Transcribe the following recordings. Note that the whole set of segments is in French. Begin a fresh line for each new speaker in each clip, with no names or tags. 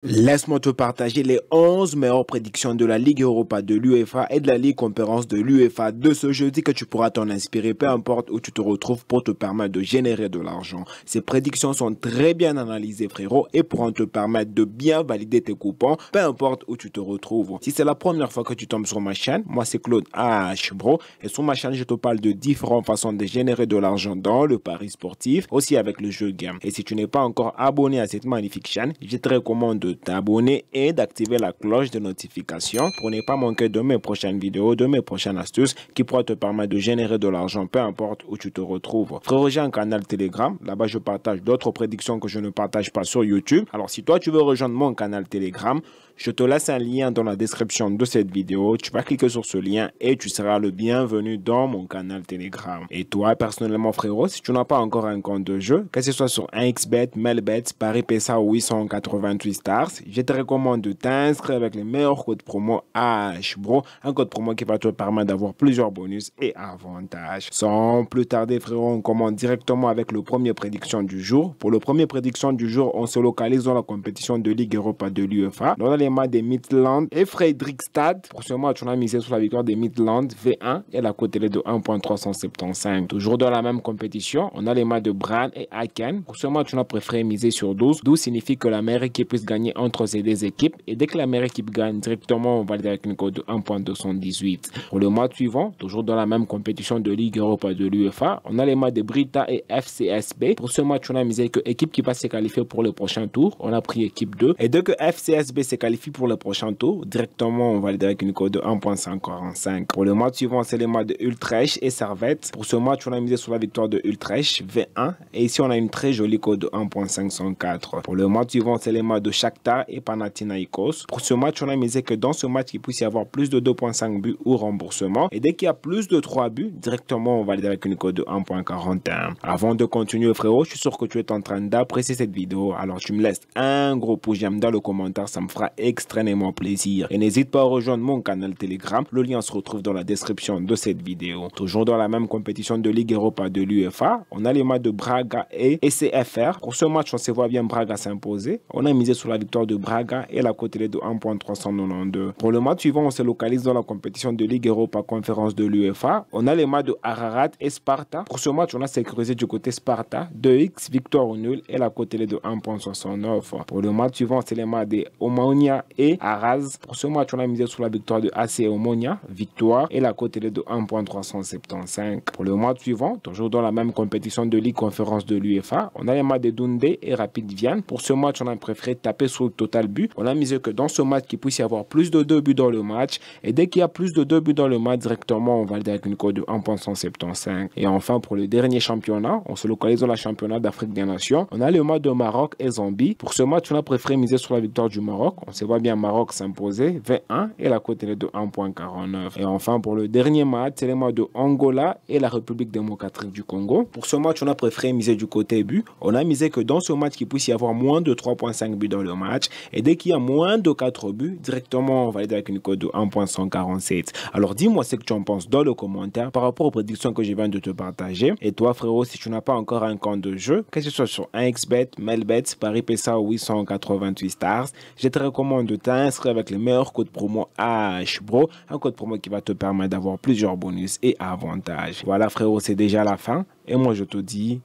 Laisse-moi te partager les 11 meilleures prédictions de la Ligue Europa de l'UEFA et de la Ligue Conférence de l'UEFA de ce jeudi que tu pourras t'en inspirer peu importe où tu te retrouves pour te permettre de générer de l'argent. Ces prédictions sont très bien analysées frérot et pourront te permettre de bien valider tes coupons peu importe où tu te retrouves. Si c'est la première fois que tu tombes sur ma chaîne, moi c'est Claude H Bro et sur ma chaîne je te parle de différentes façons de générer de l'argent dans le pari sportif, aussi avec le jeu game. Et si tu n'es pas encore abonné à cette magnifique chaîne, je te recommande de t'abonner et d'activer la cloche de notification pour ne pas manquer de mes prochaines vidéos, de mes prochaines astuces qui pourraient te permettre de générer de l'argent peu importe où tu te retrouves. Frérot, j'ai un canal Telegram, là-bas je partage d'autres prédictions que je ne partage pas sur YouTube. Alors si toi tu veux rejoindre mon canal Telegram, je te laisse un lien dans la description de cette vidéo. Tu vas cliquer sur ce lien et tu seras le bienvenu dans mon canal Telegram. Et toi, personnellement, frérot, si tu n'as pas encore un compte de jeu, que ce soit sur 1xBet, Melbet, Paris PSA ou 888 Stars, je te recommande de t'inscrire avec les meilleurs codes promo HBRO, un code promo qui va te permettre d'avoir plusieurs bonus et avantages. Sans plus tarder, frérot, on commence directement avec le premier prédiction du jour. Pour le premier prédiction du jour, on se localise dans la compétition de Ligue Europa de l'UEFA. Dans les matchs des Midlands et Fredrikstad. Pour ce match, on a misé sur la victoire des Midlands V1 et la cote de 1.375. Toujours dans la même compétition, on a les matchs de Brann et Aken. Pour ce match, on a préféré miser sur 12. 12 signifie que la meilleure équipe puisse gagner entre ces deux équipes. Et dès que la meilleure équipe gagne directement, on va aller avec une cote de 1.218. Pour le match suivant, toujours dans la même compétition de Ligue Europa de l'UEFA, on a les matchs de Brita et FCSB. Pour ce match, on a misé que équipe qui va se qualifier pour le prochain tour. On a pris équipe 2. Et dès que FCSB s'est qualifié pour le prochain tour, directement, on va aller avec une cote de 1.545. Pour le match suivant, c'est les matchs de Utrecht et Servette. Pour ce match, on a misé sur la victoire de Utrecht, V1. Et ici, on a une très jolie cote de 1.504. Pour le match suivant, c'est les matchs de Shakhtar et Panathinaikos. Pour ce match, on a misé que dans ce match, il puisse y avoir plus de 2.5 buts ou remboursement. Et dès qu'il y a plus de 3 buts, directement, on va aller avec une cote de 1.41. Avant de continuer, frérot, je suis sûr que tu es en train d'apprécier cette vidéo. Alors, tu me laisses un gros pouce j'aime dans le commentaire, ça me fera extrêmement plaisir. Et n'hésite pas à rejoindre mon canal Telegram. Le lien se retrouve dans la description de cette vidéo. Toujours dans la même compétition de Ligue Europa de l'UEFA, on a les matchs de Braga et CFR. Pour ce match, on se voit bien Braga s'imposer. On a misé sur la victoire de Braga et la cote est de 1.392. Pour le match suivant, on se localise dans la compétition de Ligue Europa Conférence de l'UEFA. On a les matchs de Ararat et Sparta. Pour ce match, on a sécurisé du côté Sparta. 2x, victoire au nul et la cote est de 1.69. Pour le match suivant, c'est les matchs de Omonia et Araz. Pour ce match, on a misé sur la victoire de AC Omonia, victoire, et la cote est de 1.375. Pour le match suivant, toujours dans la même compétition de Ligue Conférence de l'UEFA, on a les matchs de Dundee et Rapid Vienne. Pour ce match, on a préféré taper sur le total but. On a misé que dans ce match, qu'il puisse y avoir plus de 2 buts dans le match, et dès qu'il y a plus de 2 buts dans le match, directement, on va aller avec une cote de 1.175. Et enfin, pour le dernier championnat, on se localise dans la championnat d'Afrique des Nations. On a le match de Maroc et Zambie. Pour ce match, on a préféré miser sur la victoire du Maroc. On se voit bien Maroc s'imposer, V1 et la cote est de 1.49. Et enfin, pour le dernier match, c'est les matchs de Angola et la République démocratique du Congo. Pour ce match, on a préféré miser du côté but. On a misé que dans ce match, qu'il puisse y avoir moins de 3.5 buts dans le match. Et dès qu'il y a moins de 4 buts, directement, on va aller avec une cote de 1.147. Alors, dis-moi ce que tu en penses dans le commentaire par rapport aux prédictions que je viens de te partager. Et toi, frérot, si tu n'as pas encore un compte de jeu, que ce soit sur 1xBet, Melbet, Paris PSA ou 888 Stars, je te recommande de t'inscrire avec les meilleurs codes promo HBRO, un code promo qui va te permettre d'avoir plusieurs bonus et avantages. Voilà frérot, c'est déjà la fin et moi je te dis,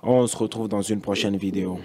on se retrouve dans une prochaine vidéo.